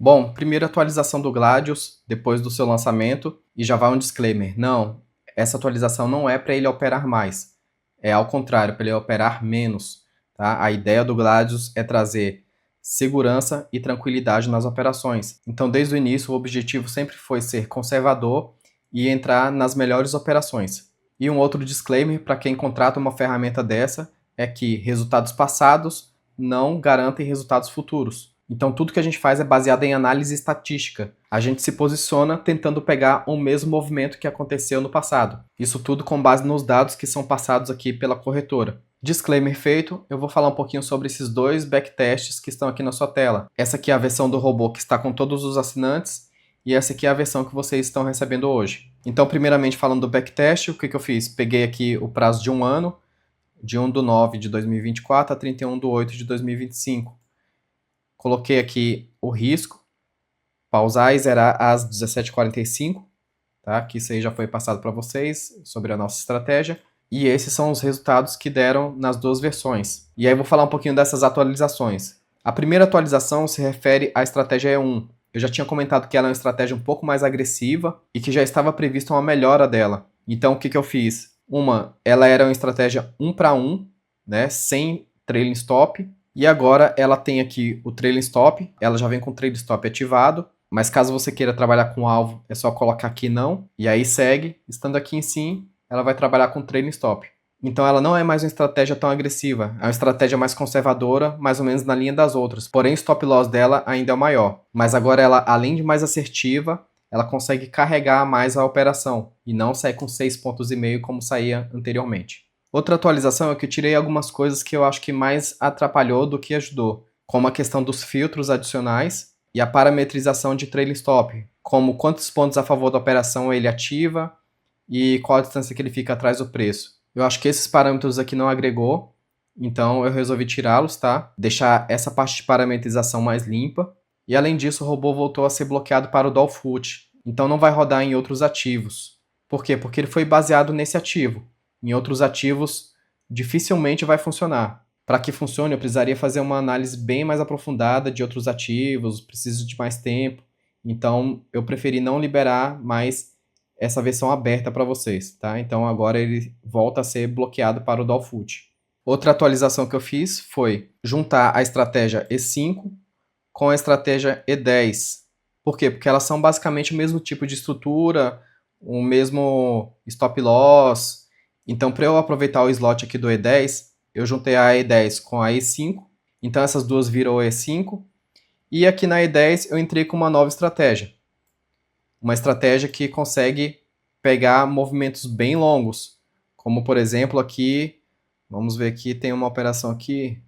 Bom, primeira atualização do Gladius, depois do seu lançamento, e já vai um disclaimer. Não, essa atualização não é para ele operar mais. É ao contrário, para ele operar menos. Tá? A ideia do Gladius é trazer segurança e tranquilidade nas operações. Então, desde o início, o objetivo sempre foi ser conservador e entrar nas melhores operações. E um outro disclaimer para quem contrata uma ferramenta dessa é que resultados passados não garantem resultados futuros. Então, tudo que a gente faz é baseado em análise estatística. A gente se posiciona tentando pegar o mesmo movimento que aconteceu no passado. Isso tudo com base nos dados que são passados aqui pela corretora. Disclaimer feito, eu vou falar um pouquinho sobre esses dois backtests que estão aqui na sua tela. Essa aqui é a versão do robô que está com todos os assinantes e essa aqui é a versão que vocês estão recebendo hoje. Então, primeiramente falando do backtest, o que eu fiz? Peguei aqui o prazo de um ano, de 1/9 de 2024 a 31/8 de 2025. Coloquei aqui o risco, pausar e zerar às 17h45, tá? Que isso aí já foi passado para vocês sobre a nossa estratégia. E esses são os resultados que deram nas duas versões. E aí eu vou falar um pouquinho dessas atualizações. A primeira atualização se refere à estratégia E1. Eu já tinha comentado que ela é uma estratégia um pouco mais agressiva e que já estava prevista uma melhora dela. Então o que eu fiz? Ela era uma estratégia 1 para 1, né? Sem trailing stop. E agora ela tem aqui o trailing stop, ela já vem com o trailing stop ativado, mas caso você queira trabalhar com alvo, é só colocar aqui não, e aí segue. Estando aqui em sim, ela vai trabalhar com trailing stop. Então ela não é mais uma estratégia tão agressiva, é uma estratégia mais conservadora, mais ou menos na linha das outras. Porém, o stop loss dela ainda é o maior. Mas agora ela, além de mais assertiva, ela consegue carregar mais a operação e não sair com 6,5 pontos como saía anteriormente. Outra atualização é que eu tirei algumas coisas que eu acho que mais atrapalhou do que ajudou, como a questão dos filtros adicionais e a parametrização de trailing stop, como quantos pontos a favor da operação ele ativa e qual a distância que ele fica atrás do preço. Eu acho que esses parâmetros aqui não agregou, então eu resolvi tirá-los, tá? Deixar essa parte de parametrização mais limpa. E além disso, o robô voltou a ser bloqueado para o Dolphoot, então não vai rodar em outros ativos. Por quê? Porque ele foi baseado nesse ativo. Em outros ativos, dificilmente vai funcionar. Para que funcione, eu precisaria fazer uma análise bem mais aprofundada de outros ativos, preciso de mais tempo. Então, eu preferi não liberar mais essa versão aberta para vocês, tá? Então, agora ele volta a ser bloqueado para o Dolphoot. Outra atualização que eu fiz foi juntar a estratégia E5 com a estratégia E10. Por quê? Porque elas são basicamente o mesmo tipo de estrutura, o mesmo stop loss. Então, para eu aproveitar o slot aqui do E10, eu juntei a E10 com a E5. Então, essas duas viram o E5. E aqui na E10 eu entrei com uma nova estratégia. Uma estratégia que consegue pegar movimentos bem longos. Como, por exemplo, aqui, vamos ver aqui, tem uma operação aqui,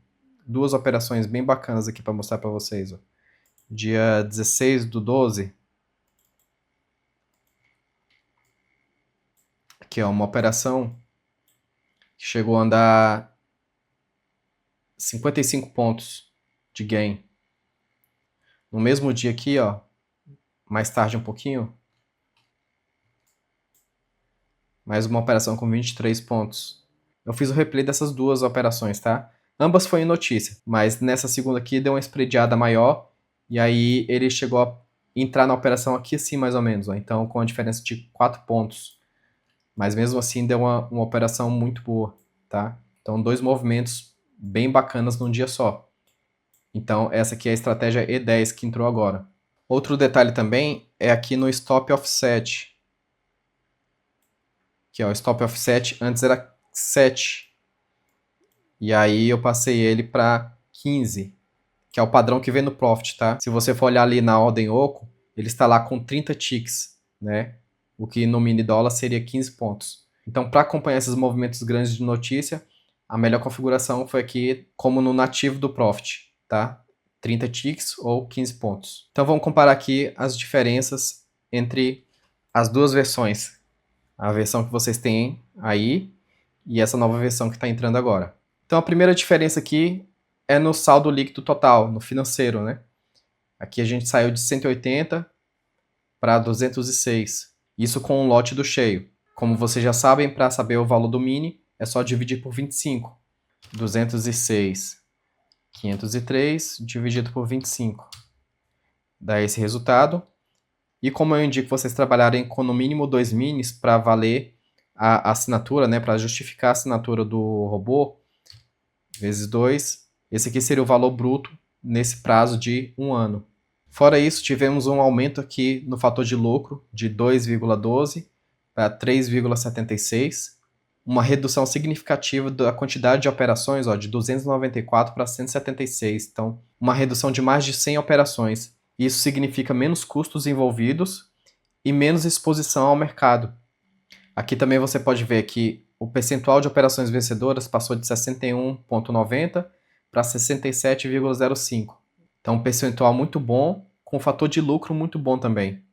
duas operações bem bacanas aqui para mostrar para vocês. Ó. Dia 16/12. Aqui, ó, uma operação que chegou a andar 55 pontos de gain. No mesmo dia aqui, ó, mais tarde um pouquinho, mais uma operação com 23 pontos. Eu fiz o replay dessas duas operações, tá? Ambas foi em notícia, mas nessa segunda aqui deu uma spreadada maior e aí ele chegou a entrar na operação aqui assim mais ou menos, ó, então com a diferença de 4 pontos. Mas mesmo assim deu uma operação muito boa, tá? Então dois movimentos bem bacanas num dia só. Então essa aqui é a estratégia E10 que entrou agora. Outro detalhe também é aqui no Stop Offset. Que é o Stop Offset antes era 7. E aí eu passei ele para 15, que é o padrão que vem no Profit, tá? Se você for olhar ali na ordem Oco, ele está lá com 30 ticks, né? O que no mini dólar seria 15 pontos. Então, para acompanhar esses movimentos grandes de notícia, a melhor configuração foi aqui, como no nativo do Profit, tá? 30 ticks ou 15 pontos. Então, vamos comparar aqui as diferenças entre as duas versões. A versão que vocês têm aí e essa nova versão que está entrando agora. Então, a primeira diferença aqui é no saldo líquido total, no financeiro, né? Aqui a gente saiu de 180 para 206. Isso com o lote do cheio. Como vocês já sabem, para saber o valor do mini, é só dividir por 25. 206, 503 dividido por 25. dá esse resultado. E como eu indico vocês trabalharem com no mínimo 2 minis para valer a assinatura, né, para justificar a assinatura do robô, vezes 2, esse aqui seria o valor bruto nesse prazo de 1 ano. Fora isso, tivemos um aumento aqui no fator de lucro de 2,12 para 3,76, uma redução significativa da quantidade de operações, ó, de 294 para 176, então uma redução de mais de 100 operações. Isso significa menos custos envolvidos e menos exposição ao mercado. Aqui também você pode ver que o percentual de operações vencedoras passou de 61,90 para 67,05. Então, um percentual muito bom, com um fator de lucro muito bom também.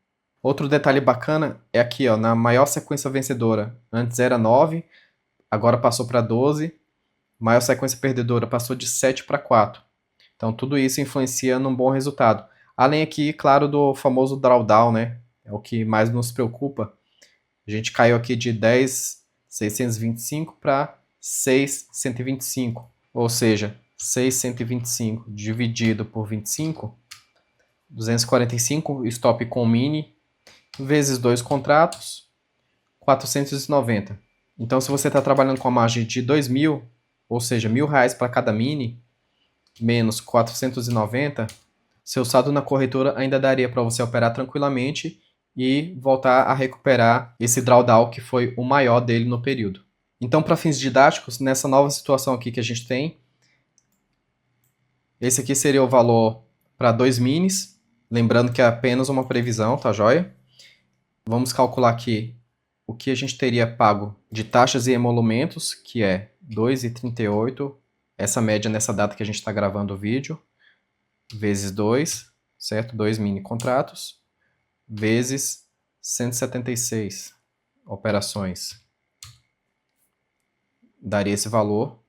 Outro detalhe bacana é aqui, ó, na maior sequência vencedora. Antes era 9, agora passou para 12. Maior sequência perdedora passou de 7 para 4. Então, tudo isso influencia num bom resultado. Além aqui, claro, do famoso drawdown, né? É o que mais nos preocupa. A gente caiu aqui de 10.625 para 6.125. Ou seja, 6.125 dividido por 25, 245, stop com mini, vezes 2 contratos, 490. Então, se você está trabalhando com a margem de 2.000, ou seja, R$ 1.000 para cada mini, menos 490, seu saldo na corretora ainda daria para você operar tranquilamente e voltar a recuperar esse drawdown que foi o maior dele no período. Então, para fins didáticos, nessa nova situação aqui que a gente tem, esse aqui seria o valor para 2 minis, lembrando que é apenas uma previsão, tá joia? Vamos calcular aqui o que a gente teria pago de taxas e emolumentos, que é 2,38, essa média nessa data que a gente está gravando o vídeo, vezes 2, certo? 2 mini contratos, vezes 176 operações. Daria esse valor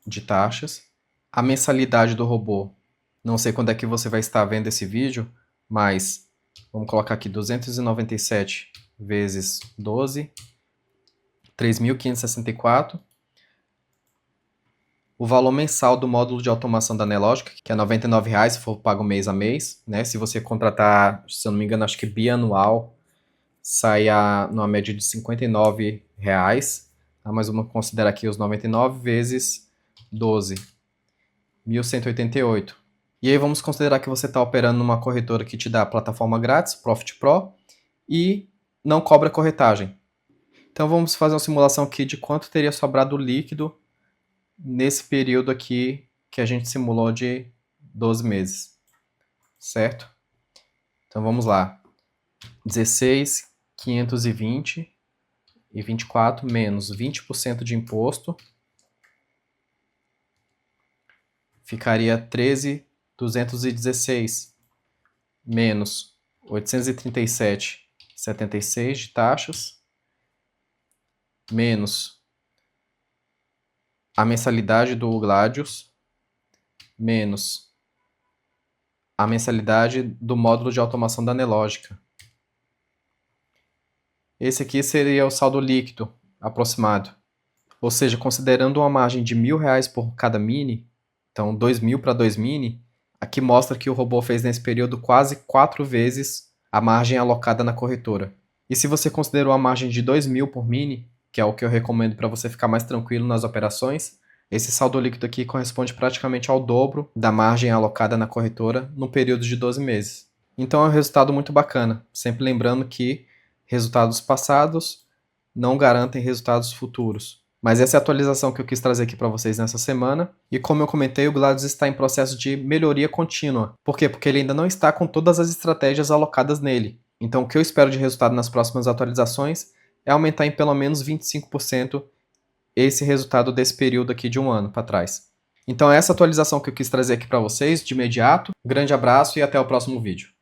de taxas. A mensalidade do robô, não sei quando é que você vai estar vendo esse vídeo, mas vamos colocar aqui 297 vezes 12, 3.564. O valor mensal do módulo de automação da Nelogica, que é R$ 99,00 se for pago mês a mês, né? Se você contratar, se eu não me engano, acho que bianual, sai numa média de R$ 59,00. Tá? Mas vamos considerar aqui os 99 vezes 12, 1.188. E aí vamos considerar que você está operando numa corretora que te dá a plataforma grátis, Profit Pro, e não cobra corretagem. Então vamos fazer uma simulação aqui de quanto teria sobrado líquido nesse período aqui que a gente simulou de 12 meses, certo? Então vamos lá, 16.520 e 24 menos 20% de imposto, ficaria 13.216 menos 837,76 de taxas, menos a mensalidade do Gladius, menos a mensalidade do módulo de automação da Nelogica. Esse aqui seria o saldo líquido aproximado. Ou seja, considerando uma margem de R$ 1.000 por cada mini, então 2.000 para 2 mini, aqui mostra que o robô fez nesse período quase 4 vezes a margem alocada na corretora. E se você considerou a margem de 2.000 por mini, que é o que eu recomendo para você ficar mais tranquilo nas operações, esse saldo líquido aqui corresponde praticamente ao dobro da margem alocada na corretora no período de 12 meses. Então é um resultado muito bacana, sempre lembrando que resultados passados não garantem resultados futuros. Mas essa é a atualização que eu quis trazer aqui para vocês nessa semana. E como eu comentei, o Gladius está em processo de melhoria contínua. Por quê? Porque ele ainda não está com todas as estratégias alocadas nele. Então o que eu espero de resultado nas próximas atualizações é aumentar em pelo menos 25% esse resultado desse período aqui de um ano para trás. Então é essa atualização que eu quis trazer aqui para vocês de imediato. Grande abraço e até o próximo vídeo.